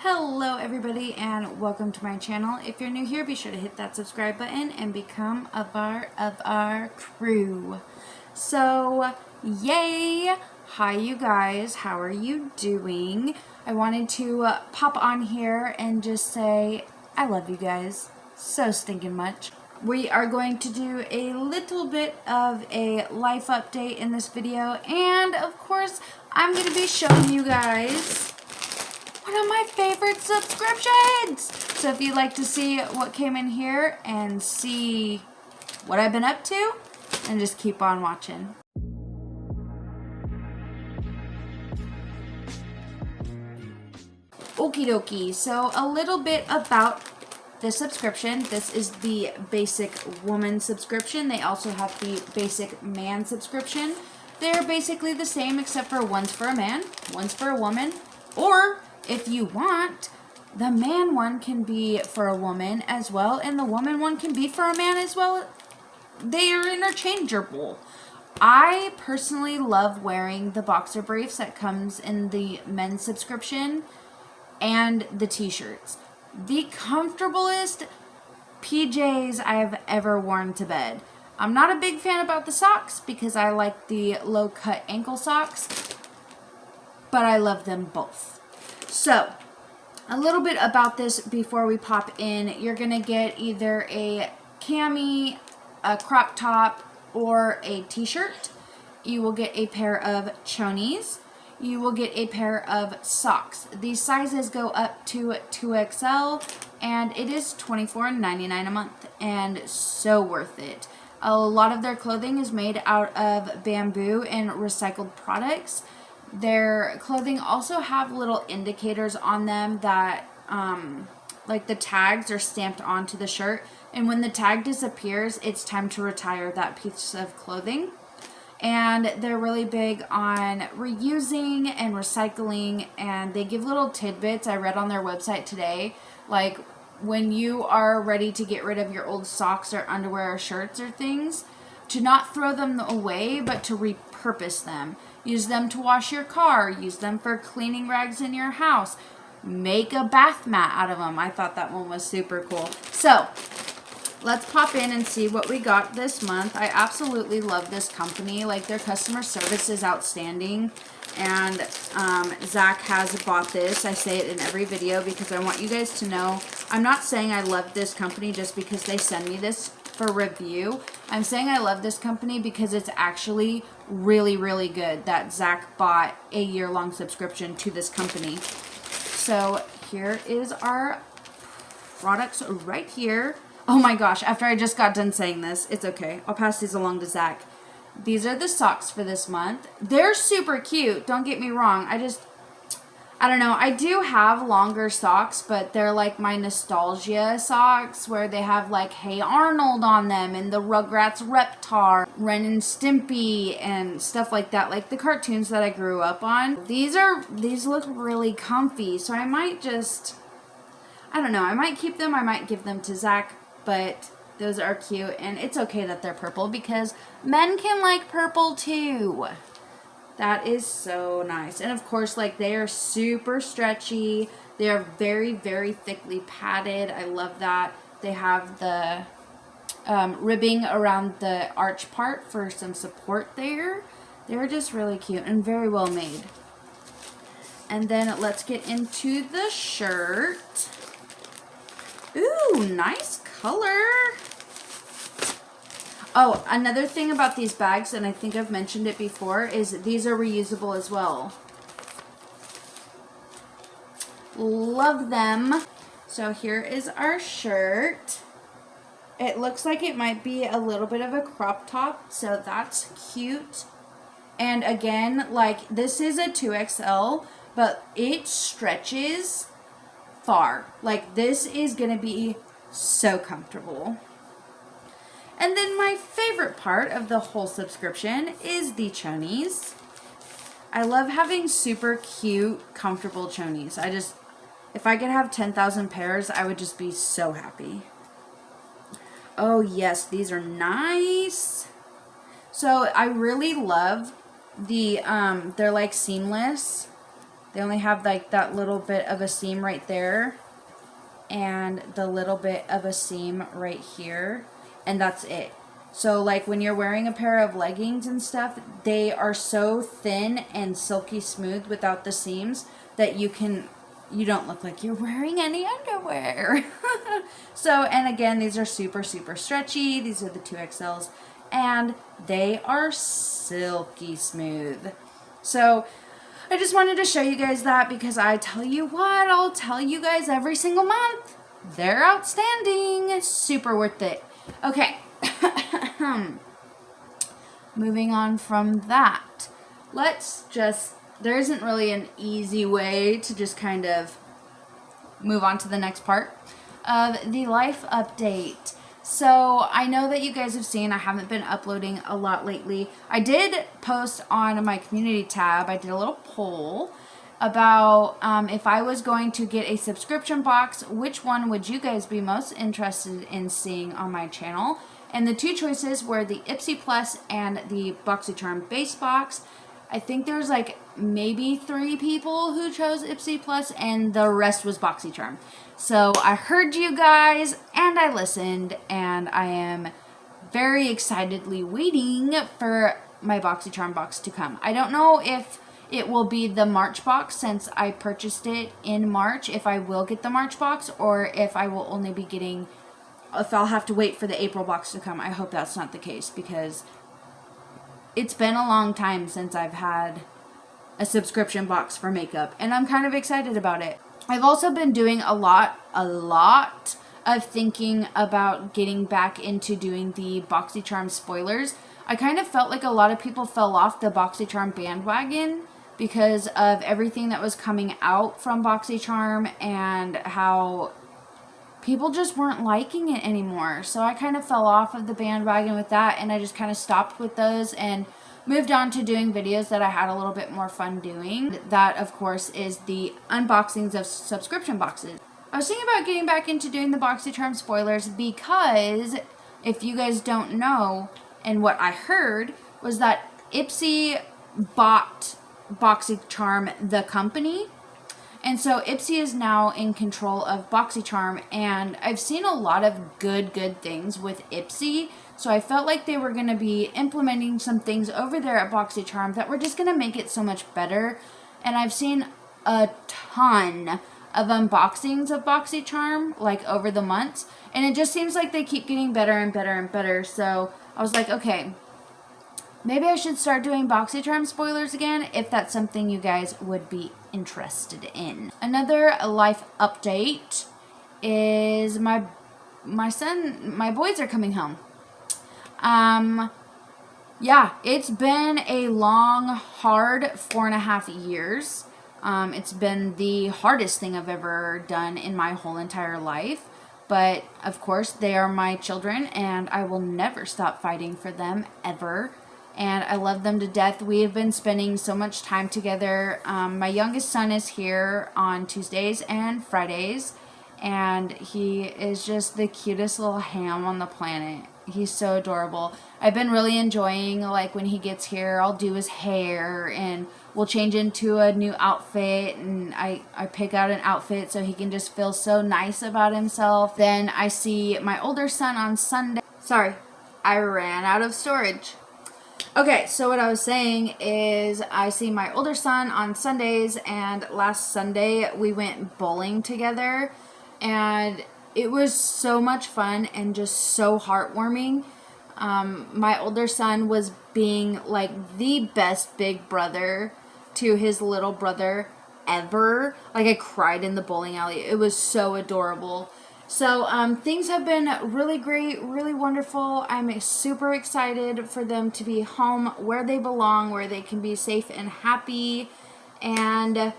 Hello everybody and welcome to my channel. If you're new here, be sure to hit that subscribe button and become a part of our crew. So, yay! Hi you guys, how are you doing? I wanted to pop on here and just say I love you guys so stinking much. We are going to do a little bit of a life update in this video, and of course I'm going to be showing you guys one of my favorite subscriptions. So if you'd like to see what came in here and see what I've been up to, and just keep on watching. Okie dokie, so a little bit about the subscription. This is the basic woman subscription. They also have the basic man subscription. They're basically the same except for one's for a man, one's for a woman, or if you want, the man one can be for a woman as well, and the woman one can be for a man as well. They are interchangeable. I personally love wearing the boxer briefs that comes in the men's subscription and the t-shirts. The comfortablest PJs I've ever worn to bed. I'm not a big fan about the socks because I like the low-cut ankle socks, but I love them both. So, a little bit about this before we pop in. You're going to get either a cami, a crop top, or a t-shirt. You will get a pair of chonies. You will get a pair of socks. These sizes go up to 2XL, and it is $24.99 a month, and so worth it. A lot of their clothing is made out of bamboo and recycled products. Their clothing also have little indicators on them that, like the tags are stamped onto the shirt. And when the tag disappears, it's time to retire that piece of clothing. And they're really big on reusing and recycling. And they give little tidbits. I read on their website today, like when you are ready to get rid of your old socks or underwear or shirts or things, to not throw them away, but to repurpose them. Use them to wash your car. Use them for cleaning rags in your house. Make a bath mat out of them. I thought that one was super cool. So, let's pop in and see what we got this month. I absolutely love this company. Like, their customer service is outstanding. And Zach has bought this. I say it in every video because I want you guys to know. I'm not saying I love this company just because they send me this for review. I'm saying I love this company because it's actually really, really good that Zach bought a year-long subscription to this company. So here is our products right here. Oh my gosh, after I just got done saying this, it's okay. I'll pass these along to Zach. These are the socks for this month. They're super cute, don't get me wrong. I don't know. I do have longer socks, but they're like my nostalgia socks where they have like Hey Arnold on them and the Rugrats Reptar, Ren and Stimpy and stuff like that, like the cartoons that I grew up on. These look really comfy, so I might just, I don't know, I might keep them, I might give them to Zach, but those are cute, and it's okay that they're purple because men can like purple too. That is so nice. And of course, like, they are super stretchy. They are very, very thickly padded. I love that. They have the ribbing around the arch part for some support there. They're just really cute and very well made. And then let's get into the shirt. Ooh, nice color. Oh, another thing about these bags, and I think I've mentioned it before, is these are reusable as well. Love them. So here is our shirt. It looks like it might be a little bit of a crop top, so that's cute. And again, like, this is a 2XL, but it stretches far. Like, this is going to be so comfortable. And then my favorite part of the whole subscription is the chonies. I love having super cute, comfortable chonies. If I could have 10,000 pairs, I would just be so happy. Oh yes, these are nice. So I really love the, they're like seamless. They only have like that little bit of a seam right there and the little bit of a seam right here, and that's it. So like when you're wearing a pair of leggings and stuff, they are so thin and silky smooth without the seams that you don't look like you're wearing any underwear. So, and again, these are super, super stretchy. These are the 2XLs, and they are silky smooth. So I just wanted to show you guys that because I tell you what, I'll tell you guys every single month. They're outstanding. Super worth it. Okay. Moving on from that. There isn't really an easy way to just kind of move on to the next part of the life update. So I know that you guys have seen I haven't been uploading a lot lately. I did post on my community tab, I did a little poll about if I was going to get a subscription box, which one would you guys be most interested in seeing on my channel? And the two choices were the Ipsy Plus and the BoxyCharm base box. I think there's like maybe 3 people who chose Ipsy Plus, and the rest was BoxyCharm. So I heard you guys and I listened, and I am very excitedly waiting for my BoxyCharm box to come. I don't know if it will be the March box since I purchased it in March, if I will get the March box, or if I will only be getting, if I'll have to wait for the April box to come. I hope that's not the case because it's been a long time since I've had a subscription box for makeup, and I'm kind of excited about it. I've also been doing a lot of thinking about getting back into doing the BoxyCharm spoilers. I kind of felt like a lot of people fell off the BoxyCharm bandwagon because of everything that was coming out from BoxyCharm and how people just weren't liking it anymore. So I kind of fell off of the bandwagon with that, and I just kind of stopped with those and moved on to doing videos that I had a little bit more fun doing. That, of course, is the unboxings of subscription boxes. I was thinking about getting back into doing the BoxyCharm spoilers because, if you guys don't know, and what I heard was that Ipsy bought BoxyCharm, the company. And so Ipsy is now in control of BoxyCharm, and I've seen a lot of good things with Ipsy. So I felt like they were going to be implementing some things over there at BoxyCharm that were just going to make it so much better. And I've seen a ton of unboxings of BoxyCharm, like over the months, and it just seems like they keep getting better and better and better. So I was like, okay, maybe I should start doing BoxyCharm spoilers again if that's something you guys would be interested in. Another life update is my boys are coming home. Yeah, it's been a long, hard 4.5 years. It's been the hardest thing I've ever done in my whole entire life. But, of course, they are my children, and I will never stop fighting for them, ever. And I love them to death. We have been spending so much time together. My youngest son is here on Tuesdays and Fridays, and he is just the cutest little ham on the planet. He's so adorable. I've been really enjoying, like, when he gets here, I'll do his hair, and we'll change into a new outfit, and I pick out an outfit so he can just feel so nice about himself. Then I see my older son on Sunday. Sorry, I ran out of storage. Okay, so what I was saying is I see my older son on Sundays, and last Sunday we went bowling together, and it was so much fun and just so heartwarming. My older son was being like the best big brother to his little brother ever. Like, I cried in the bowling alley. It was so adorable. So things have been really great, really wonderful. I'm super excited for them to be home where they belong, where they can be safe and happy. And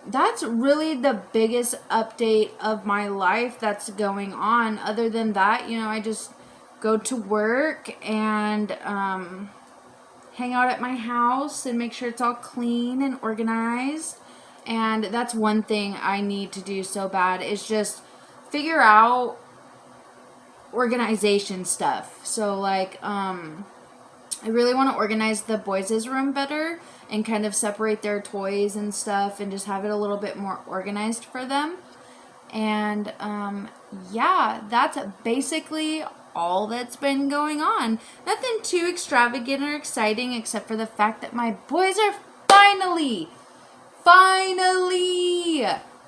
that's really the biggest update of my life that's going on. Other than that, I just go to work and hang out at my house and make sure it's all clean and organized. And that's one thing I need to do so bad, is just figure out organization stuff. So, like, I really want to organize the boys' room better and kind of separate their toys and stuff and just have it a little bit more organized for them. And yeah, that's basically all that's been going on. Nothing too extravagant or exciting except for the fact that my boys are finally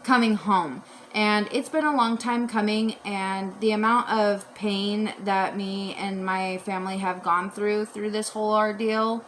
coming home. And it's been a long time coming, and the amount of pain that me and my family have gone through this whole ordeal,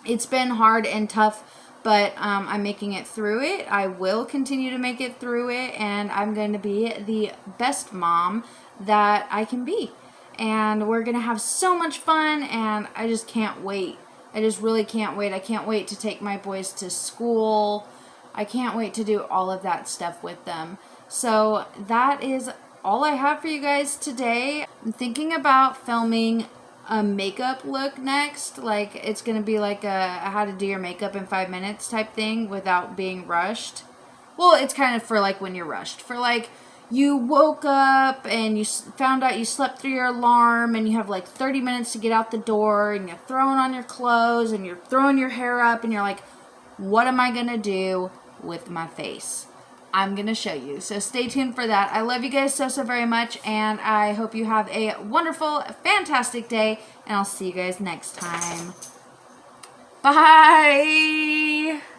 it's been hard and tough, but I'm making it through it. I will continue to make it through it, and I'm going to be the best mom that I can be. And we're going to have so much fun, and I just can't wait. I just really can't wait. I can't wait to take my boys to school. I can't wait to do all of that stuff with them. So that is all I have for you guys today. I'm thinking about filming a makeup look next. Like, it's going to be like a how to do your makeup in 5 minutes type thing without being rushed. Well, it's kind of for like when you're rushed. For like you woke up and you found out you slept through your alarm and you have like 30 minutes to get out the door and you're throwing on your clothes and you're throwing your hair up and you're like, what am I going to do with my face? I'm going to show you. So stay tuned for that. I love you guys so very much, and I hope you have a wonderful, fantastic day, and I'll see you guys next time. Bye!